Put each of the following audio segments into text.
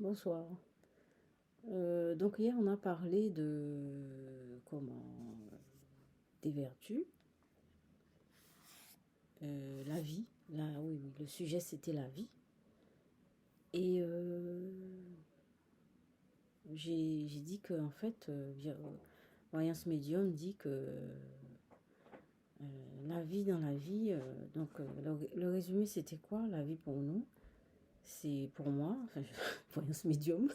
Bonsoir. Donc hier on a parlé de des vertus, la vie. Là, oui, oui, le sujet c'était la vie. Et j'ai dit que en fait, Voyance Médium dit que la vie dans la vie. Le résumé c'était quoi? La vie pour nous, c'est pour moi, enfin, Voyance Médium,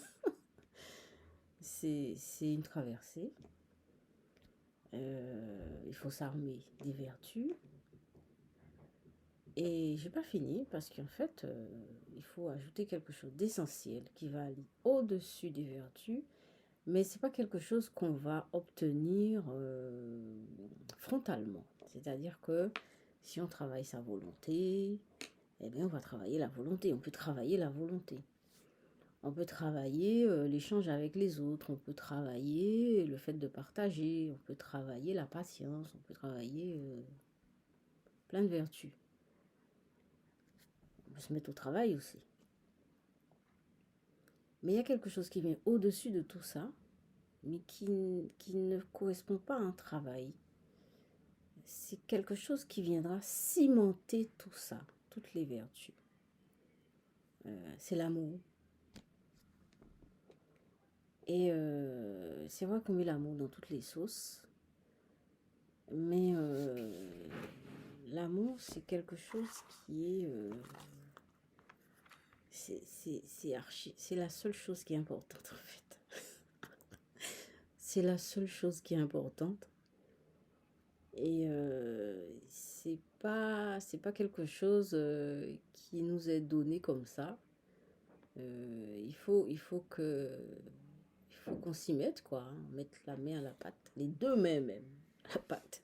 c'est une traversée. Il faut s'armer des vertus. Et j'ai pas fini parce qu'en fait, il faut ajouter quelque chose d'essentiel qui va aller au-dessus des vertus, mais c'est pas quelque chose qu'on va obtenir frontalement. C'est-à-dire que si on travaille sa volonté, eh bien on va travailler la volonté. On peut travailler la volonté. On peut travailler l'échange avec les autres. On peut travailler le fait de partager. On peut travailler la patience. On peut travailler plein de vertus. On peut se mettre au travail aussi. Mais il y a quelque chose qui vient au-dessus de tout ça, mais qui ne correspond pas à un travail. C'est quelque chose qui viendra cimenter tout ça, toutes les vertus. C'est l'amour. Et c'est vrai qu'on met l'amour dans toutes les sauces, mais l'amour, c'est quelque chose qui est... c'est la seule chose qui est importante en fait. C'est la seule chose qui est importante. Et c'est pas quelque chose qui nous est donné comme ça. Il faut qu'on s'y mette, quoi. Hein, mettre la main à la pâte, les deux mains même, à la pâte,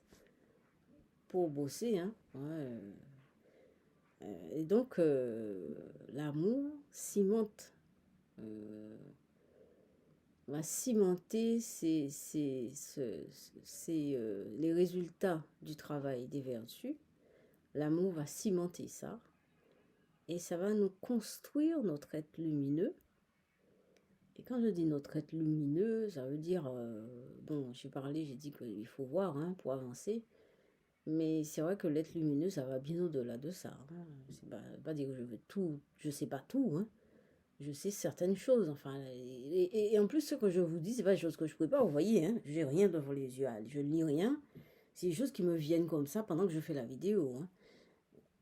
pour bosser. Hein, ouais, et donc, l'amour cimente, va cimenter les résultats du travail des vertus. L'amour va cimenter ça. Et ça va nous construire notre être lumineux. Et quand je dis notre être lumineux, ça veut dire, bon, j'ai dit qu'il faut voir hein, pour avancer. Mais c'est vrai que l'être lumineux, ça va bien au-delà de ça. Hein. C'est pas dire que je veux tout, je sais pas tout. Hein. Je sais certaines choses. Enfin, et en plus, ce que je vous dis, c'est pas des choses que je ne pourrais pas. Vous voyez, hein, j'ai rien devant les yeux. Je ne lis rien. C'est des choses qui me viennent comme ça pendant que je fais la vidéo. Hein.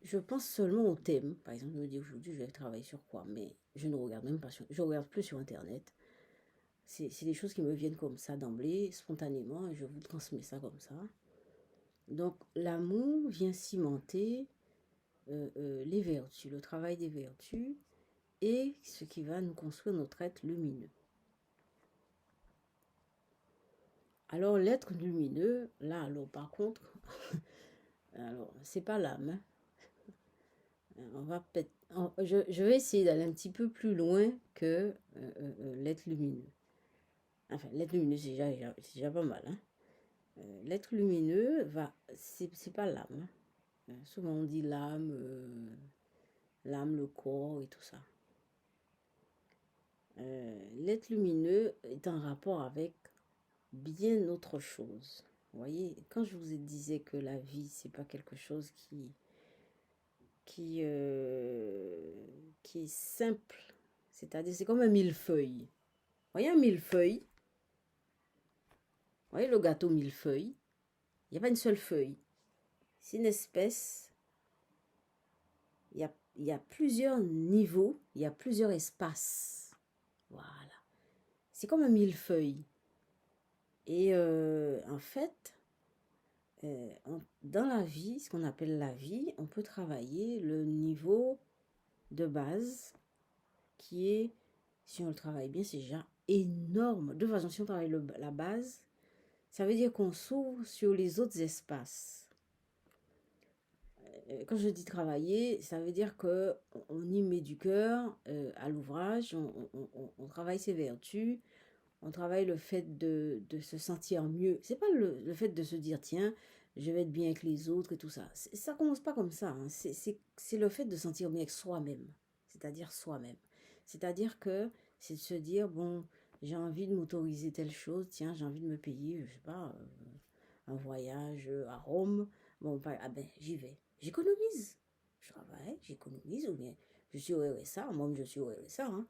Je pense seulement au thème. Par exemple, je me dis aujourd'hui, je vais travailler sur quoi, mais je ne regarde même pas je regarde plus sur Internet. C'est des choses qui me viennent comme ça d'emblée, spontanément, et je vous transmets ça comme ça. Donc, l'amour vient cimenter les vertus, le travail des vertus, et ce qui va nous construire notre être lumineux. Alors, l'être lumineux, là, alors, par contre, alors, c'est pas l'âme, hein. Je vais essayer d'aller un petit peu plus loin que l'être lumineux. Enfin, l'être lumineux, c'est déjà pas mal. Hein. L'être lumineux, c'est pas l'âme. Hein. Souvent, on dit l'âme, l'âme, le corps et tout ça. L'être lumineux est en rapport avec bien autre chose. Vous voyez, quand je vous disais que la vie, c'est pas quelque chose qui est simple. C'est-à-dire, c'est comme un millefeuille. Vous voyez un millefeuille? Vous voyez le gâteau millefeuille? Il n'y a pas une seule feuille. C'est une espèce. Il y a plusieurs niveaux, il y a plusieurs espaces. Voilà. C'est comme un millefeuille. Et en fait, dans la vie, ce qu'on appelle la vie, on peut travailler le niveau de base qui est, si on le travaille bien, c'est déjà énorme. De toute façon, si on travaille la base, ça veut dire qu'on s'ouvre sur les autres espaces. Quand je dis travailler, ça veut dire que on y met du cœur à l'ouvrage, on travaille ses vertus, on travaille le fait de se sentir mieux. C'est pas le fait de se dire, tiens, je vais être bien avec les autres et tout ça. Ça commence pas comme ça. Hein. C'est le fait de sentir bien avec soi-même, c'est-à-dire soi-même. C'est-à-dire que C'est de se dire, bon, j'ai envie de m'autoriser telle chose, tiens, j'ai envie de me payer, je sais pas, un voyage à Rome. Bon, ah ben, j'y vais. J'économise. Je travaille, j'économise, ou bien je suis au RSA, moi-même je suis au RSA, hein.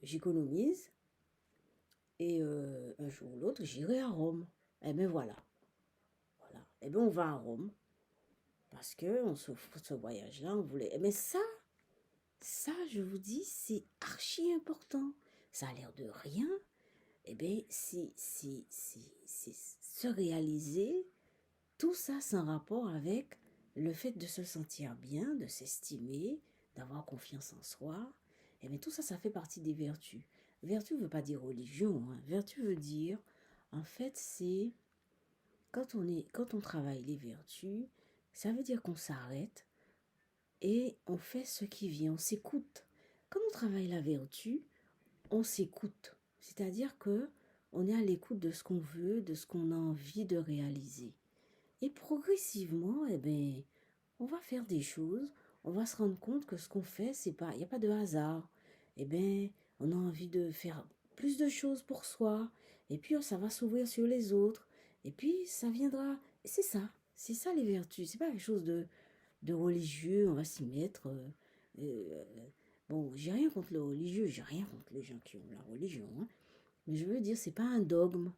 J'économise, et un jour ou l'autre, j'irai à Rome. Eh bien voilà, voilà. Eh bien on va à Rome, parce que on s'offre ce voyage-là, on voulait. Mais ça, je vous dis, c'est archi important. Ça a l'air de rien. Eh bien, c'est se réaliser. Tout ça, c'est un rapport avec le fait de se sentir bien, de s'estimer, d'avoir confiance en soi. Eh bien, tout ça, ça fait partie des vertus. Vertu ne veut pas dire religion, hein. Vertu veut dire, en fait, c'est quand on travaille les vertus, ça veut dire qu'on s'arrête et on fait ce qui vient, on s'écoute. Quand on travaille la vertu, on s'écoute. C'est-à-dire que on est à l'écoute de ce qu'on veut, de ce qu'on a envie de réaliser. Et progressivement, eh ben, on va faire des choses, on va se rendre compte que ce qu'on fait, c'est pas, il n'y a pas de hasard. Eh ben, on a envie de faire plus de choses pour soi, et puis ça va s'ouvrir sur les autres, et puis ça viendra. C'est ça les vertus. C'est pas quelque chose de religieux, on va s'y mettre. Euh, bon, j'ai rien contre le religieux, j'ai rien contre les gens qui ont la religion, hein, mais je veux dire, c'est pas un dogme.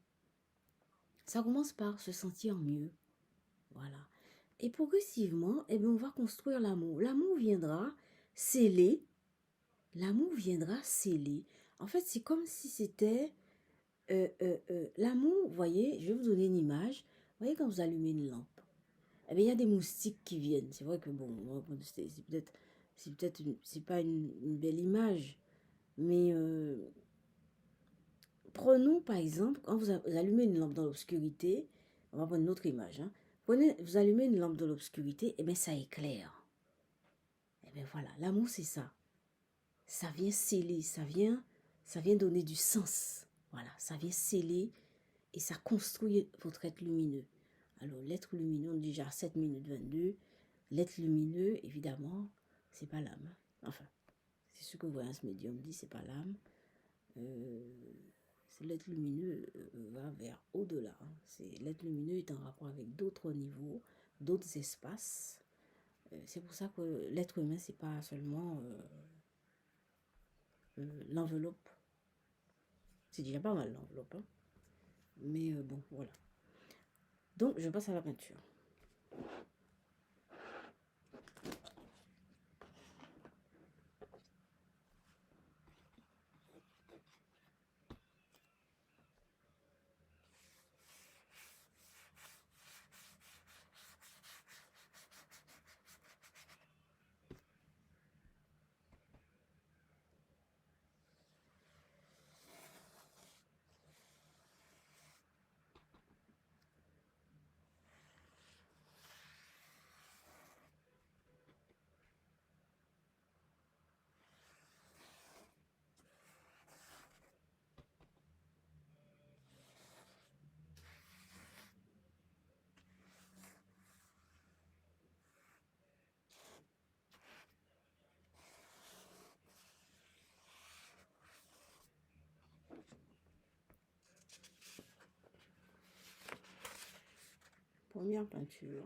Ça commence par se sentir mieux. Voilà. Et progressivement, eh bien, on va construire l'amour. L'amour viendra sceller. L'amour viendra sceller. En fait, c'est comme si c'était l'amour. Vous voyez, je vais vous donner une image. Vous voyez quand vous allumez une lampe, eh bien, il y a des moustiques qui viennent. C'est vrai que bon, c'est pas une belle image, mais prenons par exemple quand vous allumez une lampe dans l'obscurité. On va prendre une autre image, hein. Vous allumez une lampe dans l'obscurité, et bien ça éclaire. Et bien voilà, l'amour c'est ça. Ça vient sceller, ça vient donner du sens. Voilà, ça vient sceller et ça construit votre être lumineux. Alors l'être lumineux, on dit déjà 7 minutes 22. L'être lumineux, évidemment, c'est pas l'âme. Enfin, c'est ce que Voyance Médium dit, c'est pas l'âme. C'est l'être lumineux va vers au-delà. L'être lumineux est en rapport avec d'autres niveaux, d'autres espaces. C'est pour ça que l'être humain, c'est pas seulement l'enveloppe. C'est déjà pas mal l'enveloppe, hein. Mais bon, voilà. Donc, je passe à la peinture. Première peinture.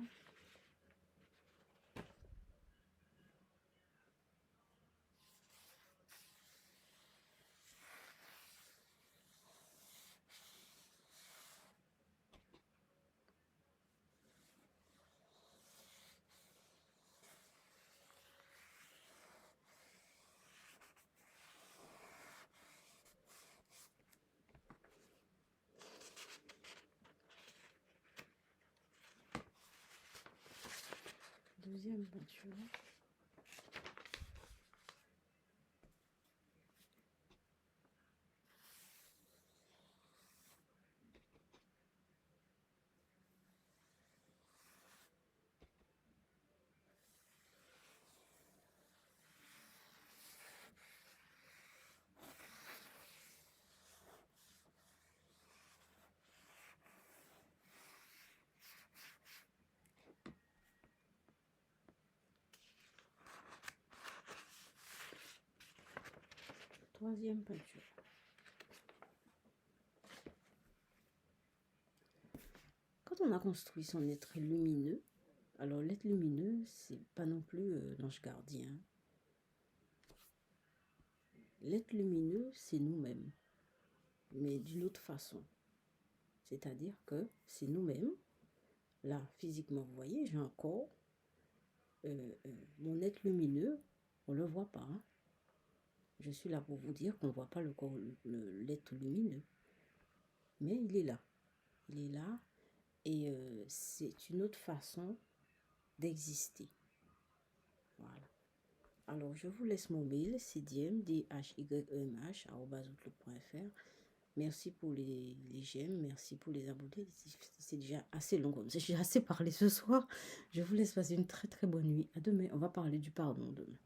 Deuxième peinture. Troisième peinture. Quand on a construit son être lumineux, alors l'être lumineux, c'est pas non plus l'ange gardien. L'être lumineux, c'est nous-mêmes, mais d'une autre façon. C'est-à-dire que c'est nous-mêmes. Là, physiquement, vous voyez, j'ai un corps. Mon être lumineux, on ne le voit pas. Hein. Je suis là pour vous dire qu'on ne voit pas le corps, l'être lumineux. Mais il est là. Il est là. Et c'est une autre façon d'exister. Voilà. Alors, je vous laisse mon mail, c'est dhyemh@outlook.fr. Merci pour les j'aime, merci pour les abonnés. C'est déjà assez long, j'ai assez parlé ce soir. Je vous laisse passer une très très bonne nuit. À demain, on va parler du pardon demain.